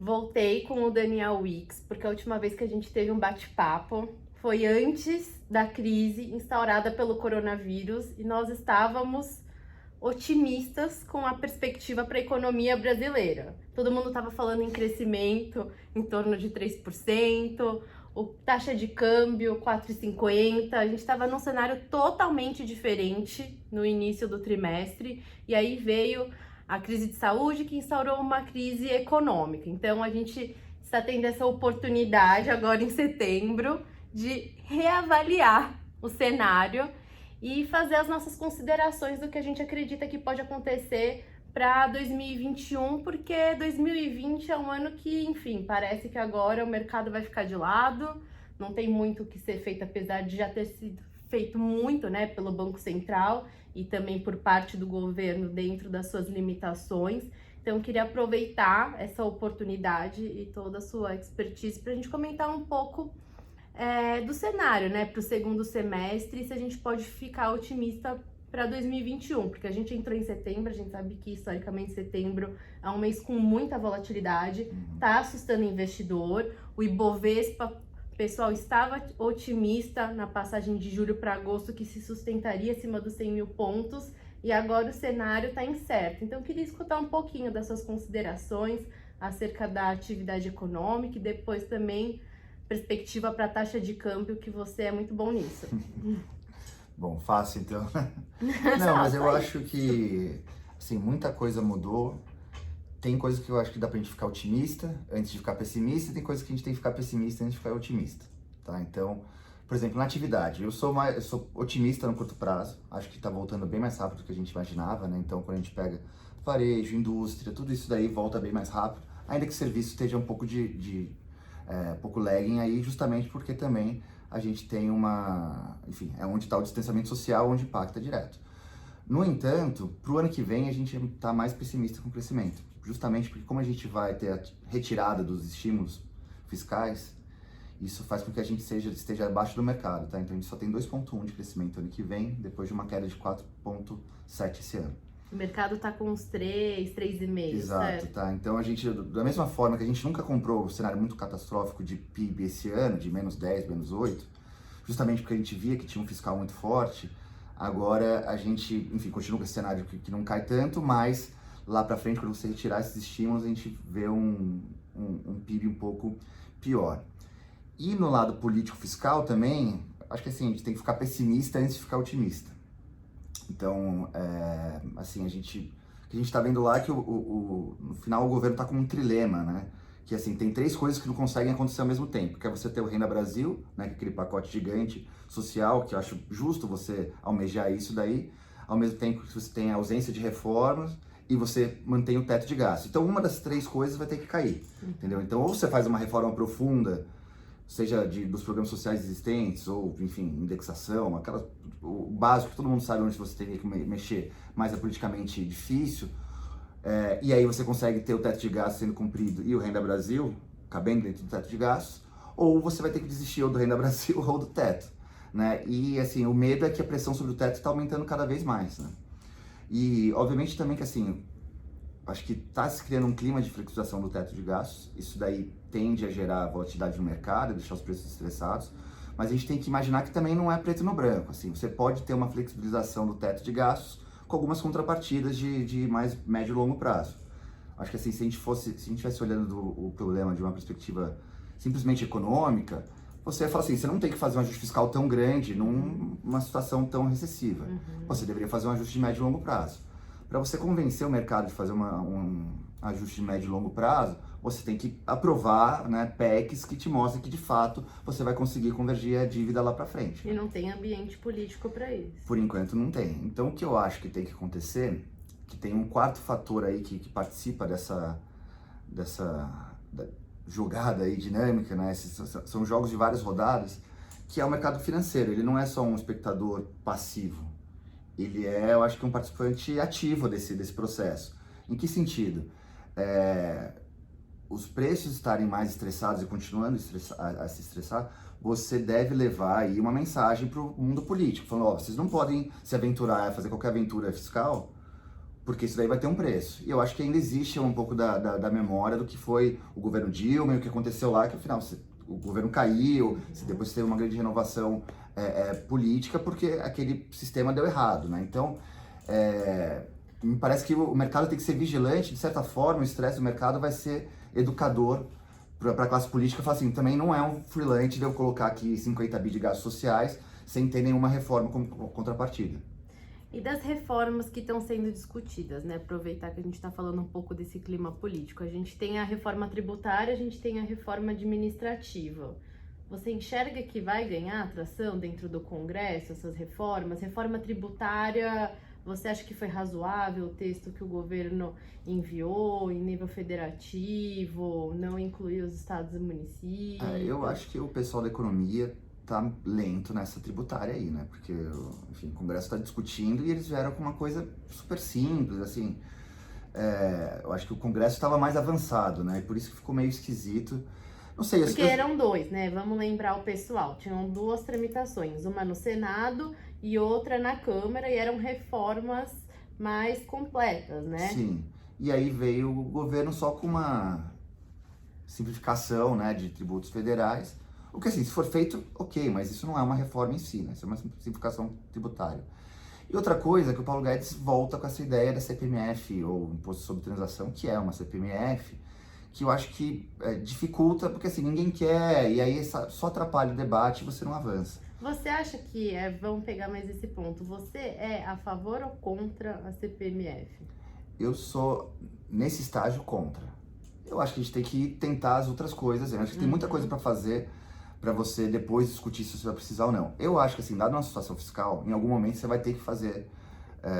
Voltei com o Daniel Wicks, porque a última vez que a gente teve um bate-papo foi antes da crise instaurada pelo coronavírus e nós estávamos otimistas com a perspectiva para a economia brasileira. Todo mundo estava falando em crescimento em torno de 3%, taxa de câmbio 4,50. A gente estava num cenário totalmente diferente no início do trimestre e aí veio a crise de saúde que instaurou uma crise econômica. Então a gente está tendo essa oportunidade agora em setembro de reavaliar o cenário e fazer as nossas considerações do que a gente acredita que pode acontecer para 2021, porque 2020 é um ano que, enfim, parece que agora o mercado vai ficar de lado, não tem muito o que ser feito, apesar de já ter sido feito muito, né, pelo Banco Central e também por parte do governo dentro das suas limitações. Então, eu queria aproveitar essa oportunidade e toda a sua expertise para a gente comentar um pouco do cenário, né, para o segundo semestre, se a gente pode ficar otimista para 2021, porque a gente entrou em setembro, a gente sabe que historicamente setembro é um mês com muita volatilidade, tá assustando o investidor, o Ibovespa, pessoal, estava otimista na passagem de julho para agosto que se sustentaria acima dos 100 mil pontos, e agora o cenário está incerto. Então eu queria escutar um pouquinho das suas considerações acerca da atividade econômica e depois também perspectiva para a taxa de câmbio, que você é muito bom nisso. Bom, fácil então. Não, mas eu acho que, assim, muita coisa mudou. Tem coisas que eu acho que dá pra gente ficar otimista antes de ficar pessimista, e tem coisas que a gente tem que ficar pessimista antes de ficar otimista, tá? Então, por exemplo, na atividade, eu sou otimista no curto prazo, acho que tá voltando bem mais rápido do que a gente imaginava, né? Então, quando a gente pega varejo, indústria, tudo isso daí volta bem mais rápido, ainda que o serviço esteja um pouco um pouco lagging aí, justamente porque também a gente tem enfim, é onde está o distanciamento social, onde impacta direto. No entanto, para o ano que vem a gente está mais pessimista com o crescimento, justamente porque como a gente vai ter a retirada dos estímulos fiscais, isso faz com que a gente esteja abaixo do mercado, tá? Então a gente só tem 2,1 de crescimento ano que vem, depois de uma queda de 4,7 esse ano. O mercado tá com uns 3,5, Exato, certo? tá? Então a gente, da mesma forma que a gente nunca comprou um cenário muito catastrófico de PIB esse ano, de menos 10, menos 8, justamente porque a gente via que tinha um fiscal muito forte, agora a gente, enfim, continua com esse cenário que não cai tanto, mas lá pra frente, quando você retirar esses estímulos, a gente vê um PIB um pouco pior. E no lado político-fiscal também, acho que assim, a gente tem que ficar pessimista antes de ficar otimista. Então, assim, o que a gente está vendo lá é que no final o governo está com um trilema, né? Que assim, tem três coisas que não conseguem acontecer ao mesmo tempo, que é você ter o Renda Brasil, né? Que é aquele pacote gigante social, que eu acho justo você almejar isso daí, ao mesmo tempo que você tem a ausência de reformas e você mantém o teto de gasto. Então, uma das três coisas vai ter que cair, entendeu? Então, ou você faz uma reforma profunda, seja dos programas sociais existentes, ou, enfim, indexação, o básico que todo mundo sabe onde você teria que mexer, mas é politicamente difícil, e aí você consegue ter o teto de gastos sendo cumprido e o Renda Brasil cabendo dentro do teto de gastos, ou você vai ter que desistir ou do Renda Brasil ou do teto, né? E, assim, o medo é que a pressão sobre o teto está aumentando cada vez mais, né? E, obviamente, também que, assim, acho que está se criando um clima de flexibilização do teto de gastos, isso daí tende a gerar volatilidade no mercado, deixar os preços estressados, mas a gente tem que imaginar que também não é preto no branco, assim, você pode ter uma flexibilização do teto de gastos com algumas contrapartidas de mais médio e longo prazo. Acho que assim, se a gente estivesse olhando o problema de uma perspectiva simplesmente econômica, você ia falar assim, você não tem que fazer um ajuste fiscal tão grande numa situação tão recessiva. Você deveria fazer um ajuste de médio e longo prazo. Para você convencer o mercado de fazer um ajuste de médio e longo prazo, você tem que aprovar, né, PECs que te mostrem que de fato você vai conseguir convergir a dívida lá para frente. E não tem ambiente político para isso. Por enquanto não tem. Então o que eu acho que tem que acontecer, que tem um quarto fator aí que participa dessa jogada aí dinâmica, né? São jogos de várias rodadas, que é o mercado financeiro. Ele não é só um espectador passivo. Ele é, eu acho que um participante ativo desse processo. Em que sentido? Os preços estarem mais estressados e continuando a se estressar, você deve levar aí uma mensagem para o mundo político, falando, ó, vocês não podem se aventurar a fazer qualquer aventura fiscal, porque isso daí vai ter um preço. E eu acho que ainda existe um pouco da memória do que foi o governo Dilma e o que aconteceu lá, que afinal o governo caiu, depois teve uma grande renovação política, porque aquele sistema deu errado, né? Então, me parece que o mercado tem que ser vigilante, de certa forma, o estresse do mercado vai ser educador para a classe política, falar assim, também não é um freelance de eu colocar aqui 50 bi de gastos sociais sem ter nenhuma reforma como contrapartida. E das reformas que estão sendo discutidas, né? Aproveitar que a gente está falando um pouco desse clima político. A gente tem a reforma tributária, a gente tem a reforma administrativa. Você enxerga que vai ganhar atração dentro do Congresso, essas reformas? Reforma tributária, você acha que foi razoável o texto que o governo enviou em nível federativo, não incluiu os estados e municípios? Eu acho que o pessoal da economia tá lento nessa tributária aí, né? Porque, enfim, o Congresso está discutindo e eles vieram com uma coisa super simples, assim. Eu acho que o Congresso estava mais avançado, né? E por isso que ficou meio esquisito. Não sei, Porque eram dois, né? Vamos lembrar o pessoal. Tinham duas tramitações, uma no Senado e outra na Câmara, e eram reformas mais completas, né? Sim. E aí veio o governo só com uma simplificação, né, de tributos federais. O que, assim, se for feito, ok, mas isso não é uma reforma em si, né? Isso é uma simplificação tributária. E outra coisa é que o Paulo Guedes volta com essa ideia da CPMF, ou Imposto sobre Transação, que é uma CPMF, que eu acho que dificulta, porque assim, ninguém quer, e aí só atrapalha o debate e você não avança. Você acha que, vamos pegar mais esse ponto, você é a favor ou contra a CPMF? Eu sou, nesse estágio, contra. Eu acho que a gente tem que tentar as outras coisas, eu acho que tem muita coisa para fazer, para você depois discutir se você vai precisar ou não. Eu acho que, assim, dada uma situação fiscal, em algum momento você vai ter que fazer,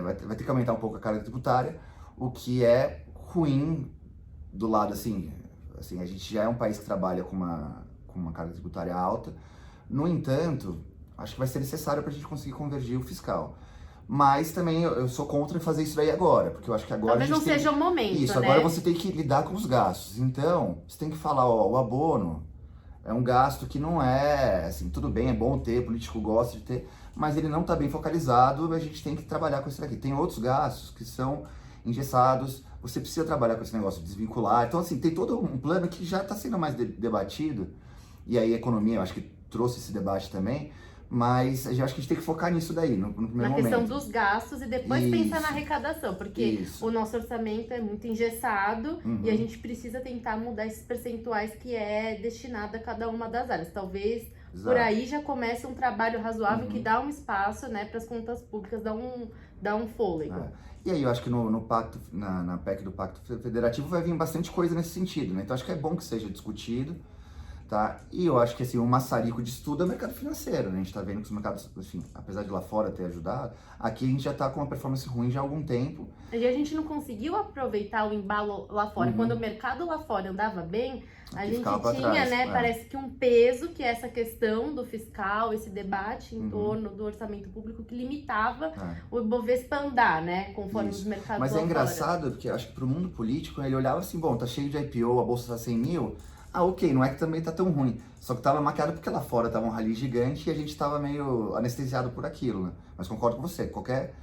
vai ter que aumentar um pouco a carga tributária, o que é ruim do lado, assim, a gente já é um país que trabalha com uma carga tributária alta. No entanto, acho que vai ser necessário para a gente conseguir convergir o fiscal. Mas também eu sou contra fazer isso daí agora, porque eu acho que agora Talvez a gente não seja o momento, isso, né? agora você tem que lidar com os gastos. Então, você tem que falar, ó, o abono é um gasto que não é, assim, tudo bem, é bom ter, o político gosta de ter, mas ele não está bem focalizado, a gente tem que trabalhar com isso daqui. Tem outros gastos que são engessados, você precisa trabalhar com esse negócio de desvincular. Então, assim, tem todo um plano que já está sendo mais debatido, e aí a economia, eu acho que trouxe esse debate também, mas eu acho que a gente tem que focar nisso daí, no primeiro momento. Na questão dos gastos e depois pensar na arrecadação, porque o nosso orçamento é muito engessado e a gente precisa tentar mudar esses percentuais que é destinado a cada uma das áreas. Talvez por aí já comece um trabalho razoável que dá um espaço, né, para as contas públicas, dá um fôlego. E aí eu acho que no pacto, na PEC do Pacto Federativo vai vir bastante coisa nesse sentido, né? Então acho que é bom que seja discutido. Tá? E eu acho que assim, o maçarico de estudo é o mercado financeiro, né? A gente está vendo que os mercados, assim, apesar de lá fora ter ajudado, aqui a gente já está com uma performance ruim já há algum tempo. E a gente não conseguiu aproveitar o embalo lá fora. Quando o mercado lá fora andava bem, a gente tinha, trás, né, parece que um peso, que é essa questão do fiscal, esse debate em torno do orçamento público que limitava o Ibovespa andar, né, conforme os mercados Mas lá é engraçado, porque eu acho que para o mundo político, ele olhava assim, bom, tá cheio de IPO, a bolsa tá 100 mil, ok, não é que também tá tão ruim. Só que tava maquiado porque lá fora tava um rally gigante e a gente tava meio anestesiado por aquilo, né? Mas concordo com você, qualquer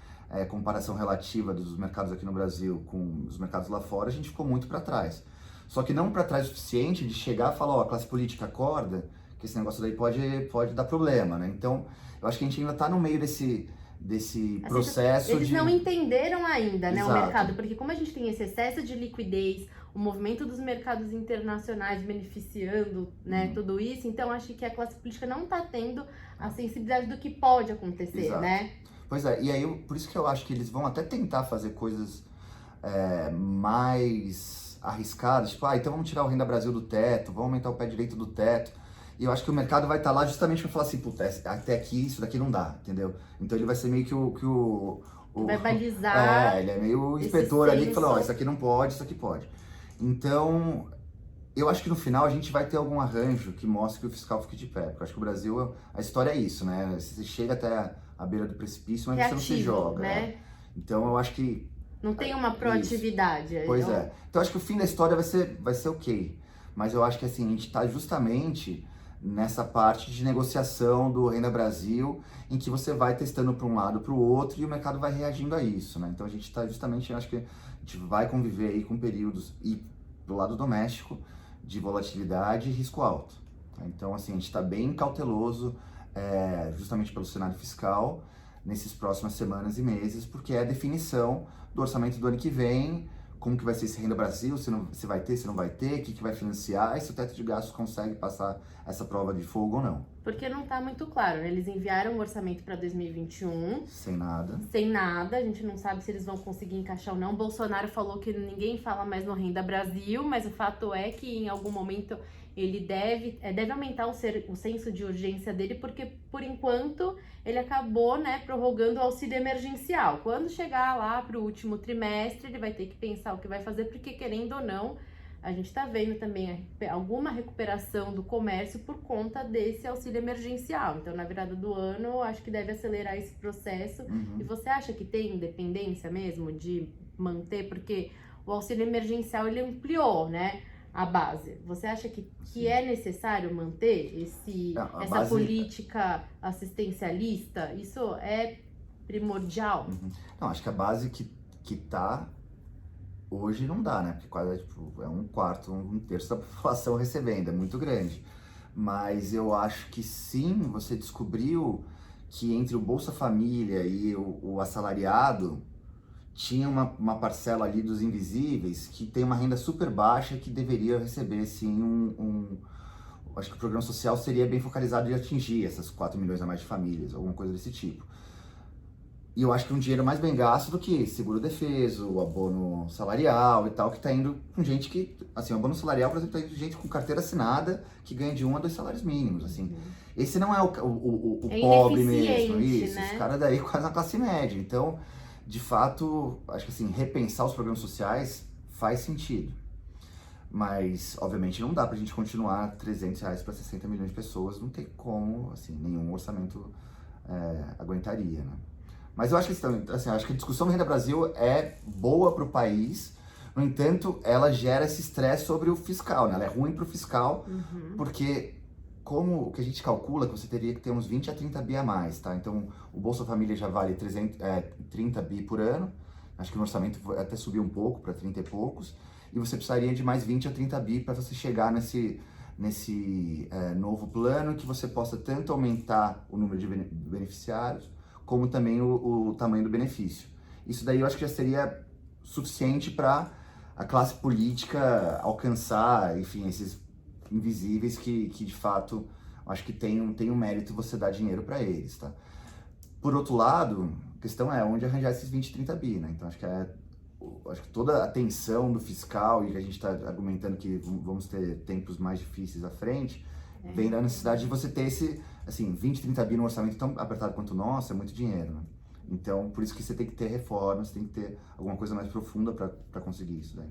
comparação relativa dos mercados aqui no Brasil com os mercados lá fora, a gente ficou muito para trás. Só que não para trás o suficiente de chegar e falar, ó, a classe política acorda, que esse negócio daí pode dar problema, né? Então, eu acho que a gente ainda tá no meio desse processo eles não entenderam ainda, né, o Exato. mercado, porque como a gente tem esse excesso de liquidez, o movimento dos mercados internacionais beneficiando, né, tudo isso, então acho que a classe política não está tendo a sensibilidade do que pode acontecer, Exato. né? Pois é, e aí por isso que eu acho que eles vão até tentar fazer coisas mais arriscadas, tipo, então vamos tirar o Renda Brasil do teto, vamos aumentar o pé direito do teto. E eu acho que o mercado vai estar lá justamente para falar assim, puta, até aqui isso daqui não dá, entendeu? Então ele vai ser meio que vai balizar. Ele é meio o inspetor ali que fala, ó, isso aqui não pode, isso aqui pode. Então, eu acho que no final a gente vai ter algum arranjo que mostre que o fiscal fique de pé. Porque eu acho que o Brasil, a história é isso, né? Você chega até a beira do precipício, mas você não se joga. Né? Então eu acho que... Não tem uma proatividade. Pois é. Então eu acho que o fim da história vai ser ok. Mas eu acho que assim, a gente tá justamente nessa parte de negociação do Renda Brasil, em que você vai testando para um lado para o outro e o mercado vai reagindo a isso, né? Então a gente está justamente, acho que a gente vai conviver aí com períodos, e do lado doméstico, de volatilidade e risco alto. Tá? Então, assim, a gente está bem cauteloso, justamente pelo cenário fiscal, nesses próximas semanas e meses, porque é a definição do orçamento do ano que vem, como que vai ser esse Renda Brasil, se vai ter, se não vai ter, o que vai financiar, e se o teto de gastos consegue passar essa prova de fogo ou não. Porque não tá muito claro, né? Eles enviaram o orçamento para 2021. Sem nada. Sem nada, a gente não sabe se eles vão conseguir encaixar ou não. Bolsonaro falou que ninguém fala mais no Renda Brasil, mas o fato é que em algum momento ele deve aumentar o senso de urgência dele, porque por enquanto ele acabou, né, prorrogando o auxílio emergencial. Quando chegar lá para o último trimestre, ele vai ter que pensar o que vai fazer, porque querendo ou não, a gente está vendo também alguma recuperação do comércio por conta desse auxílio emergencial. Então, na virada do ano, acho que deve acelerar esse processo. E você acha que tem independência mesmo de manter? Porque o auxílio emergencial, ele ampliou, né, a base. Você acha que é necessário manter essa base... política assistencialista? Isso é primordial? Não, acho que a base que tá... Hoje não dá, né? Porque quase é um quarto, um terço da população recebendo, é muito grande. Mas eu acho que sim, você descobriu que entre o Bolsa Família e o assalariado tinha uma parcela ali dos invisíveis que tem uma renda super baixa que deveria receber, sim, acho que o programa social seria bem focalizado em atingir essas 4 milhões a mais de famílias, alguma coisa desse tipo. E eu acho que é um dinheiro mais bem gasto do que seguro-defeso, o abono salarial e tal, que tá indo com gente que... Assim, o abono salarial, por exemplo, tá indo com gente com carteira assinada que ganha de 1 a 2 salários mínimos, assim. Esse não é o pobre mesmo, isso. Né? Esse cara daí quase na classe média. Então, de fato, acho que assim, repensar os programas sociais faz sentido. Mas, obviamente, não dá pra gente continuar R$300 para 60 milhões de pessoas, não tem como, assim, nenhum orçamento aguentaria, né? Mas eu acho que, assim, acho que a discussão do Renda Brasil é boa para o país, no entanto, ela gera esse estresse sobre o fiscal, né? Ela é ruim para o fiscal, porque como o que a gente calcula, que você teria que ter uns 20 a 30 bi a mais, tá? Então, o Bolsa Família já vale 30 bi por ano, acho que no orçamento até subiu um pouco para 30 e poucos, e você precisaria de mais 20 a 30 bi para você chegar nesse novo plano, que você possa tanto aumentar o número de beneficiários, como também o tamanho do benefício. Isso daí eu acho que já seria suficiente para a classe política alcançar, enfim, esses invisíveis que de fato, acho que tem um mérito você dar dinheiro para eles, tá? Por outro lado, a questão é onde arranjar esses 20, 30 bi, né? Então acho que toda a tensão do fiscal, e a gente está argumentando que vamos ter tempos mais difíceis à frente, vem da necessidade de você ter esse, assim, 20, 30 bi no orçamento tão apertado quanto o nosso, é muito dinheiro, né? Então, por isso que você tem que ter reformas, tem que ter alguma coisa mais profunda para conseguir isso daí.